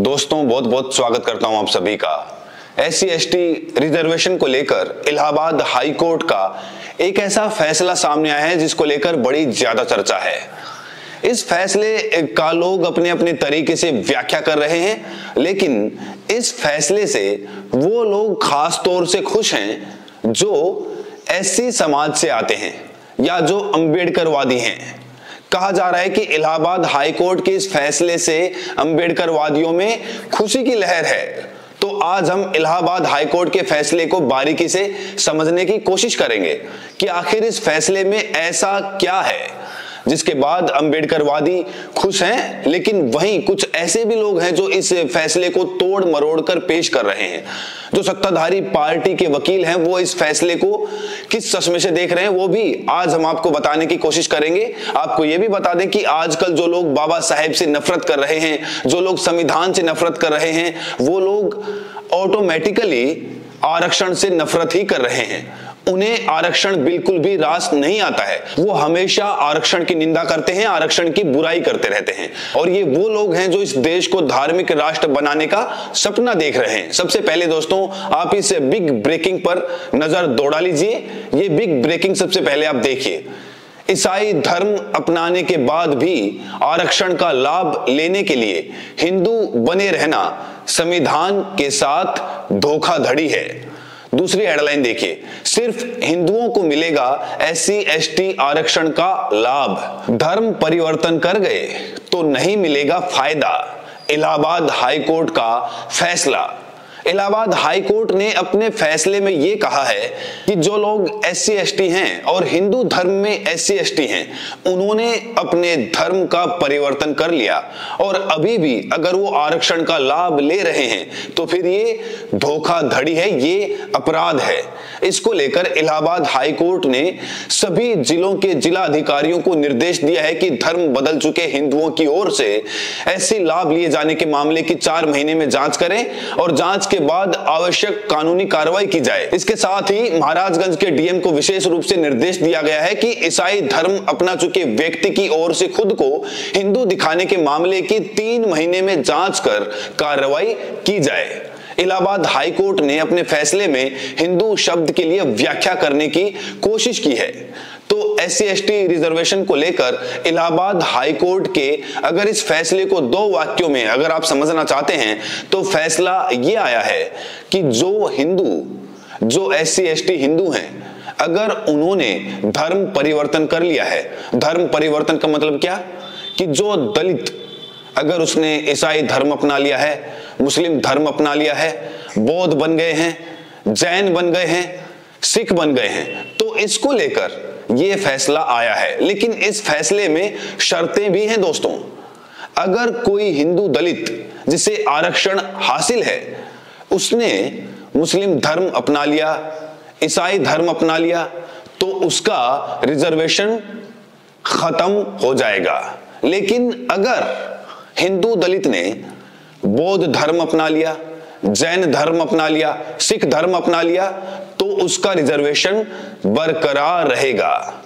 दोस्तों बहुत बहुत स्वागत करता हूं आप सभी का। SC ST रिजर्वेशन को लेकर इलाहाबाद हाई कोर्ट का एक ऐसा फैसला सामने आया है जिसको लेकर बड़ी ज्यादा चर्चा है। इस फैसले का लोग अपने अपने तरीके से व्याख्या कर रहे हैं, लेकिन इस फैसले से वो लोग खास तौर से खुश हैं जो SC समाज से आते हैं या जो अंबेडकरवादी हैं। कहा जा रहा है कि इलाहाबाद हाई कोर्ट के इस फैसले से अंबेडकरवादियों में खुशी की लहर है। तो आज हम इलाहाबाद हाई कोर्ट के फैसले को बारीकी से समझने की कोशिश करेंगे कि आखिर इस फैसले में ऐसा क्या है जिसके बाद अंबेडकरवादी खुश हैं, लेकिन वहीं कुछ ऐसे भी लोग हैं जो इस फैसले को तोड़ मरोड़ कर पेश कर रहे हैं। जो सत्ताधारी पार्टी के वकील हैं वो इस फैसले को किस चश्मे से देख रहे हैं वो भी आज हम आपको बताने की कोशिश करेंगे। आपको ये भी बता दें कि आजकल जो लोग बाबा साहेब से नफरत कर रहे हैं, जो लोग संविधान से नफरत कर रहे हैं, वो लोग ऑटोमेटिकली आरक्षण से नफरत ही कर रहे हैं। उन्हें आरक्षण बिल्कुल भी रास नहीं आता है। वो हमेशा आरक्षण की निंदा करते हैं, आरक्षण की बुराई करते रहते हैं। और ये वो लोग हैं जो इस देश को धार्मिक राष्ट्र बनाने का सपना देख रहे हैं। सबसे पहले दोस्तों आप इस बिग ब्रेकिंग पर नजर दौड़ा लीजिए। ये बिग ब्रेकिंग सबसे पहले आप देखिए। ईसाई धर्म अपनाने के बाद भी आरक्षण का लाभ लेने के लिए हिंदू बने रहना संविधान के साथ धोखाधड़ी है। दूसरी हेडलाइन देखिए, सिर्फ हिंदुओं को मिलेगा SC ST आरक्षण का लाभ, धर्म परिवर्तन कर गए तो नहीं मिलेगा फायदा। इलाहाबाद हाई कोर्ट का फैसला। इलाहाबाद हाई कोर्ट ने अपने फैसले में यह कहा है कि जो लोग SC ST हैं और हिंदू धर्म में SC ST हैं, उन्होंने अपने धर्म का परिवर्तन कर लिया और अभी भी अगर वो आरक्षण का लाभ ले रहे हैं तो फिर ये धोखाधड़ी है, ये अपराध है। इसको लेकर इलाहाबाद हाई कोर्ट ने सभी जिलों के जिला अधिकारियों को निर्देश दिया है कि धर्म बदल चुके हिंदुओं की ओर से ऐसे लाभ लिए जाने के मामले की 4 महीने में जांच करें और जांच के बाद आवश्यक कानूनी कार्रवाई की जाए। इसके साथ ही महाराजगंज के DM को विशेष रूप से निर्देश दिया गया है कि ईसाई धर्म अपना चुके व्यक्ति की ओर से खुद को हिंदू दिखाने के मामले की 3 महीने में जांच कर कार्रवाई की जाए। इलाहाबाद हाई कोर्ट ने अपने फैसले में हिंदू शब्द के लिए व्याख्या करने की कोशिश की है। तो SC ST रिजर्वेशन को लेकर इलाहाबाद हाई कोर्ट के अगर इस फैसले को 2 वाक्यों में अगर आप समझना चाहते हैं तो फैसला ये आया है कि जो SC ST हिंदू हैं, अगर उन्होंने धर्म परिवर्तन कर लिया है, धर्म परिवर्तन का मतलब क्या कि जो दलित अगर उसने ईसाई धर्म अपना लिया है, मुस्लिम धर्म अपना लिया है, बौद्ध बन गए हैं, जैन बन गए हैं, सिख बन गए हैं, तो इसको लेकर यह फैसला आया है। लेकिन इस फैसले में शर्तें भी हैं दोस्तों। अगर कोई हिंदू दलित जिसे आरक्षण हासिल है, उसने मुस्लिम धर्म अपना लिया, ईसाई धर्म अपना लिया, तो उसका रिजर्वेशन खत्म हो जाएगा। लेकिन अगर हिंदू दलित ने बौद्ध धर्म अपना लिया, जैन धर्म अपना लिया, सिख धर्म अपना लिया, तो उसका रिजर्वेशन बरकरार रहेगा।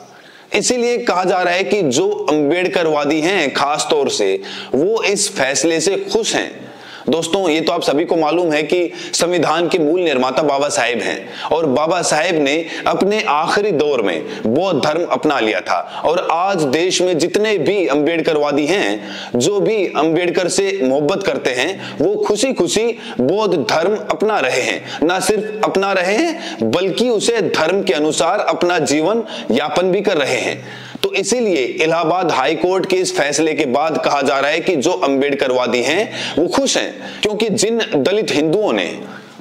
इसीलिए कहा जा रहा है कि जो अंबेडकरवादी हैं खास तौर से वो इस फैसले से खुश हैं। दोस्तों ये तो आप सभी को मालूम है कि संविधान के मूल निर्माता बाबा साहेब हैं और बाबा साहेब ने अपने आखिरी दौर में बौद्ध धर्म अपना लिया था। और आज देश में जितने भी अंबेडकरवादी हैं, जो भी अंबेडकर से मोहब्बत करते हैं, वो खुशी खुशी बौद्ध धर्म अपना रहे हैं। ना सिर्फ अपना रहे हैं बल्कि उसे धर्म के अनुसार अपना जीवन यापन भी कर रहे हैं। तो इसीलिए इलाहाबाद हाई कोर्ट के इस फैसले के बाद कहा जा रहा है कि जो अंबेडकरवादी हैं वो खुश हैं, क्योंकि जिन दलित हिंदुओं ने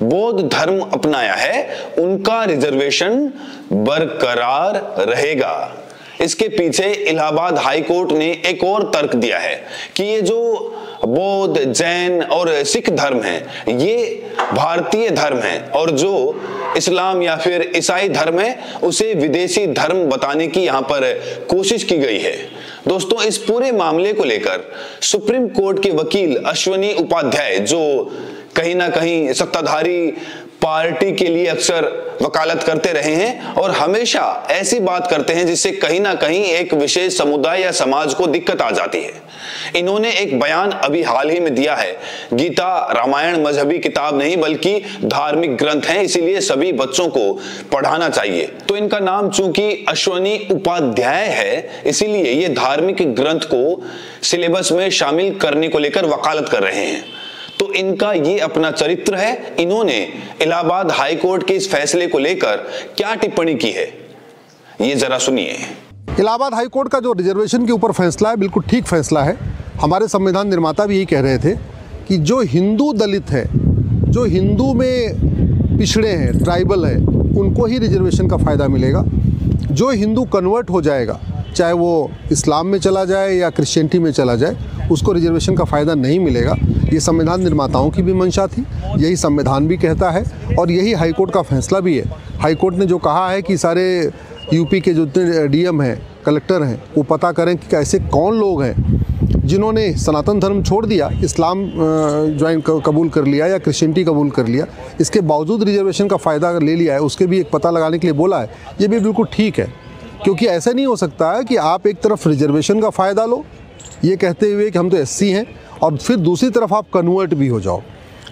बौद्ध धर्म अपनाया है उनका रिजर्वेशन बरकरार रहेगा। इसके पीछे इलाहाबाद हाई कोर्ट ने एक और तर्क दिया है कि ये जो बौद्ध, जैन और सिख धर्म है ये भारतीय धर्म है और जो इस्लाम या फिर ईसाई धर्म है उसे विदेशी धर्म बताने की यहां पर कोशिश की गई है। दोस्तों इस पूरे मामले को लेकर सुप्रीम कोर्ट के वकील अश्वनी उपाध्याय, जो कहीं ना कहीं सत्ताधारी पार्टी के लिए अक्सर वकालत करते रहे हैं और हमेशा ऐसी बात करते हैं जिससे कहीं ना कहीं एक विशेष समुदाय या समाज को दिक्कत आ जाती है। इन्होंने एक बयान अभी हाल ही में दिया है, गीता रामायण मजहबी किताब नहीं बल्कि धार्मिक ग्रंथ है, इसीलिए सभी बच्चों को पढ़ाना चाहिए। तो इनका नाम चूंकि अश्वनी उपाध्याय है, इसीलिए ये धार्मिक ग्रंथ को सिलेबस में शामिल करने को लेकर वकालत कर रहे हैं। तो इनका ये अपना चरित्र है। इन्होंने इलाहाबाद हाई कोर्ट के इस फैसले को लेकर क्या टिप्पणी की है, ये जरा सुनिए। इलाहाबाद हाई कोर्ट का जो रिजर्वेशन के ऊपर फैसला है बिल्कुल ठीक फैसला है। हमारे संविधान निर्माता भी यही कह रहे थे कि जो हिंदू दलित है, जो हिंदू में पिछड़े हैं, ट्राइबल है, उनको ही रिजर्वेशन का फ़ायदा मिलेगा। जो हिंदू कन्वर्ट हो जाएगा, चाहे वो इस्लाम में चला जाए या क्रिश्चियनिटी में चला जाए, उसको रिजर्वेशन का फ़ायदा नहीं मिलेगा। ये संविधान निर्माताओं की भी मंशा थी, यही संविधान भी कहता है और यही हाई कोर्ट का फैसला भी है। हाई कोर्ट ने जो कहा है कि सारे यूपी के जितने डीएम हैं, कलेक्टर हैं, वो पता करें कि ऐसे कौन लोग हैं जिन्होंने सनातन धर्म छोड़ दिया, इस्लाम ज्वाइन कबूल कर लिया या क्रिश्चियनिटी कबूल कर लिया, इसके बावजूद रिजर्वेशन का फ़ायदा ले लिया है, उसके भी एक पता लगाने के लिए बोला है। ये भी बिल्कुल ठीक है, क्योंकि ऐसा नहीं हो सकता है कि आप एक तरफ रिजर्वेशन का फ़ायदा लो ये कहते हुए कि हम तो एससी हैं, और फिर दूसरी तरफ आप कन्वर्ट भी हो जाओ।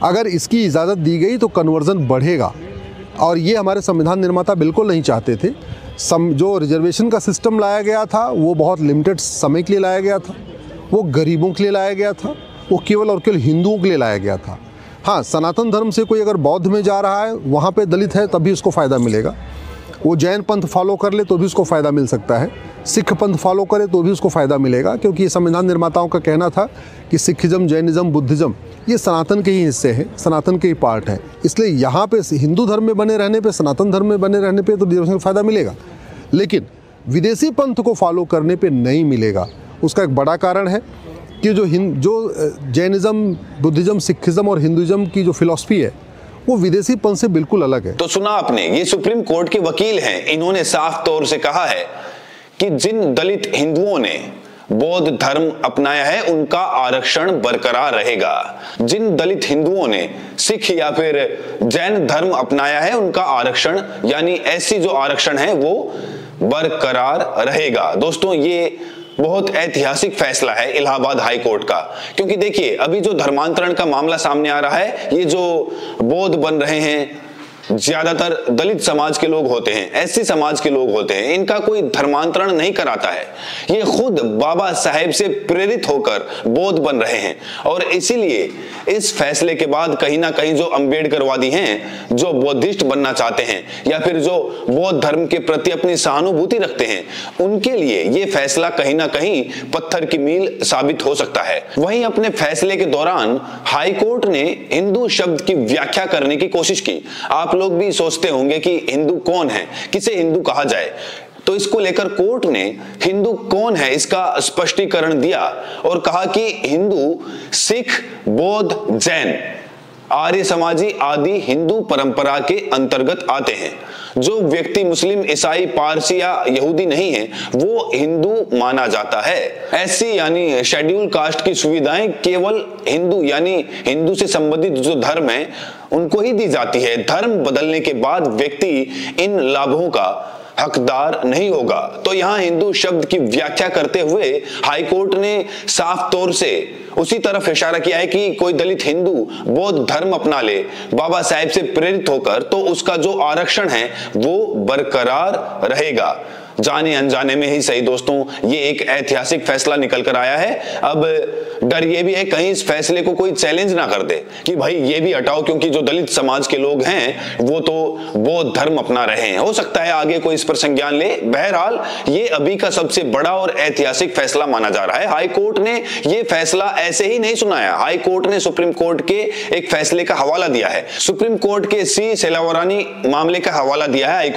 अगर इसकी इजाज़त दी गई तो कन्वर्जन बढ़ेगा, और ये हमारे संविधान निर्माता बिल्कुल नहीं चाहते थे। जो रिजर्वेशन का सिस्टम लाया गया था वो बहुत लिमिटेड समय के लिए लाया गया था, वो गरीबों के लिए लाया गया था, वो केवल और केवल हिंदुओं के लिए लाया गया था। हाँ, सनातन धर्म से कोई अगर बौद्ध में जा रहा है, वहाँ पे दलित है, तभी उसको फ़ायदा मिलेगा। वो जैन पंथ फॉलो कर ले तो भी उसको फ़ायदा मिल सकता है, सिख पंथ फॉलो करे तो भी उसको फ़ायदा मिलेगा, क्योंकि ये संविधान निर्माताओं का कहना था कि सिखिज़म, जैनिज़्म, बुद्धिज़्म ये सनातन के ही हिस्से हैं, सनातन के ही पार्ट हैं। इसलिए यहाँ पे हिंदू धर्म में बने रहने पे, सनातन धर्म में बने रहने पे तो रिजर्वेशन का फ़ायदा मिलेगा, लेकिन विदेशी पंथ को फॉलो करने पे नहीं मिलेगा। उसका एक बड़ा कारण है कि जो जैनिज़्म, बुद्धिज़्म, सिखिज़म और हिंदुज़म की जो फिलॉसफी है वो विदेशी पंथ से बिल्कुल अलग है। तो सुना आपने, ये सुप्रीम कोर्ट के वकील हैं, इन्होंने साफ तौर से कहा है कि जिन दलित हिंदुओं ने बौद्ध धर्म अपनाया है उनका आरक्षण बरकरार रहेगा, जिन दलित हिंदुओं ने सिख या फिर जैन धर्म अपनाया है उनका आरक्षण यानी एससी जो आरक्षण है वो बरकरार रहेगा। दोस्तों, ये बहुत ऐतिहासिक फैसला है इलाहाबाद हाई कोर्ट का, क्योंकि देखिए अभी जो धर्मांतरण का मामला सामने आ रहा है, ये जो बौद्ध बन रहे हैं ज्यादातर दलित समाज के लोग होते हैं, एससी समाज के लोग होते हैं, इनका कोई धर्मांतरण नहीं कराता है, ये खुद बाबा साहेब से प्रेरित होकर बौद्ध बन रहे हैं। और इसीलिए इस फैसले के बाद कहीं ना कहीं जो अम्बेडकरवादी हैं, जो बौद्धिस्ट बनना चाहते हैं या फिर जो बौद्ध धर्म के प्रति अपनी सहानुभूति रखते हैं, उनके लिए ये फैसला कहीं ना कहीं पत्थर की मील साबित हो सकता है। वहीं अपने फैसले के दौरान हाई कोर्ट ने हिंदू शब्द की व्याख्या करने की कोशिश की। आप लोग भी सोचते होंगे कि हिंदू कौन है, किसे हिंदू कहा जाए, तो इसको लेकर कोर्ट ने हिंदू कौन है इसका स्पष्टीकरण दिया और कहा कि हिंदू सिख, बौद्ध, जैन, आर्य समाजी आदि हिंदू परंपरा के अंतर्गत आते हैं। जो व्यक्ति मुस्लिम, ईसाई, पारसी या यहूदी नहीं है वो हिंदू माना जाता है। एससी यानी शेड्यूल कास्ट की सुविधाएं केवल हिंदू यानी हिंदू से संबंधित जो धर्म है उनको ही दी जाती है। धर्म बदलने के बाद व्यक्ति इन लाभों का हकदार नहीं होगा। तो यहाँ हिंदू शब्द की व्याख्या करते हुए हाई कोर्ट ने साफ तौर से उसी तरफ इशारा किया है कि कोई दलित हिंदू बौद्ध धर्म अपना ले बाबा साहेब से प्रेरित होकर, तो उसका जो आरक्षण है वो बरकरार रहेगा। जाने अनजाने में ही सही दोस्तों, ये एक ऐतिहासिक फैसला निकल कर आया है। अब डर ये भी है कहीं इस फैसले को कोई चैलेंज ना कर दे कि भाई ये भी हटाओ, क्योंकि जो दलित समाज के लोग हैं वो तो बौद्ध धर्म अपना रहे हैं। हो सकता है आगे कोई इस पर संज्ञान ले। बहरहाल ये अभी का सबसे बड़ा और ऐतिहासिक फैसला माना जा रहा है। हाई कोर्ट ने ये फैसला ऐसे ही नहीं सुनाया। हाई कोर्ट ने सुप्रीम कोर्ट के एक फैसले का हवाला दिया है। सुप्रीम कोर्ट के सी सेलावरानी मामले का हवाला दिया है हाई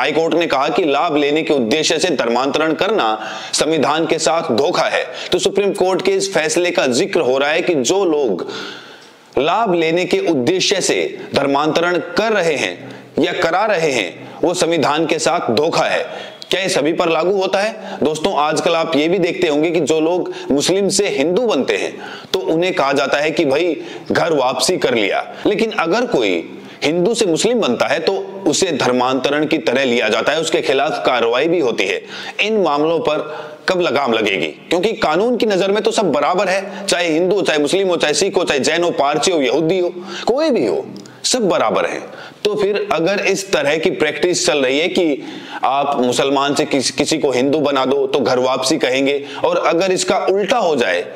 कोर्ट ने कहा कि लाभ लेने के उद्देश्य से धर्मांतरण करना संविधान के साथ धोखा है। तो सुप्रीम कोर्ट के इस फैसले का जिक्र हो रहा है कि जो लोग लाभ लेने के उद्देश्य से धर्मांतरण कर रहे हैं या करा रहे हैं वो संविधान के साथ धोखा है। क्या ये सभी पर लागू होता है? दोस्तों, आजकल आप ये भी देखते होंगे कि जो लोग मुस्लिम से हिंदू बनते हैं तो उन्हें कहा जाता है कि भाई घर वापसी कर लिया, लेकिन अगर कोई हिंदू से मुस्लिम बनता है तो उसे धर्मांतरण की तरह लिया जाता है, उसके खिलाफ कार्रवाई भी होती है। इन मामलों पर कब लगाम लगेगी? क्योंकि कानून की नजर में तो सब बराबर है, चाहे हिंदू हो, चाहे मुस्लिम हो, चाहे सिख हो, चाहे जैन हो, पारसी हो, यहूदी हो, कोई भी हो, सब बराबर हैं। तो फिर अगर इस तरह की प्रैक्टिस चल रही है कि आप मुसलमान से किसी को हिंदू बना दो तो घर वापसी कहेंगे, और अगर इसका उल्टा हो जाए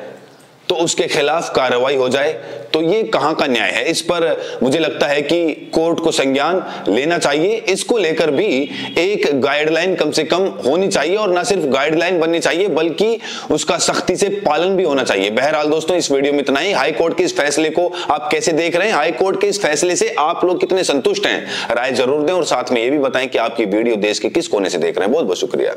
तो उसके खिलाफ कार्रवाई हो जाए, तो ये कहां का न्याय है? इस पर मुझे लगता है कि कोर्ट को संज्ञान लेना चाहिए। इसको लेकर भी एक गाइडलाइन कम से कम होनी चाहिए, और ना सिर्फ गाइडलाइन बननी चाहिए बल्कि उसका सख्ती से पालन भी होना चाहिए। बहरहाल दोस्तों, इस वीडियो में इतना ही। हाई कोर्ट के इस फैसले को आप कैसे देख रहे हैं? हाई कोर्ट के इस फैसले से आप लोग कितने संतुष्ट हैं? राय जरूर दें, और साथ में ये भी बताएं कि आपकी वीडियो देश के किस कोने से देख रहे हैं। बहुत बहुत शुक्रिया।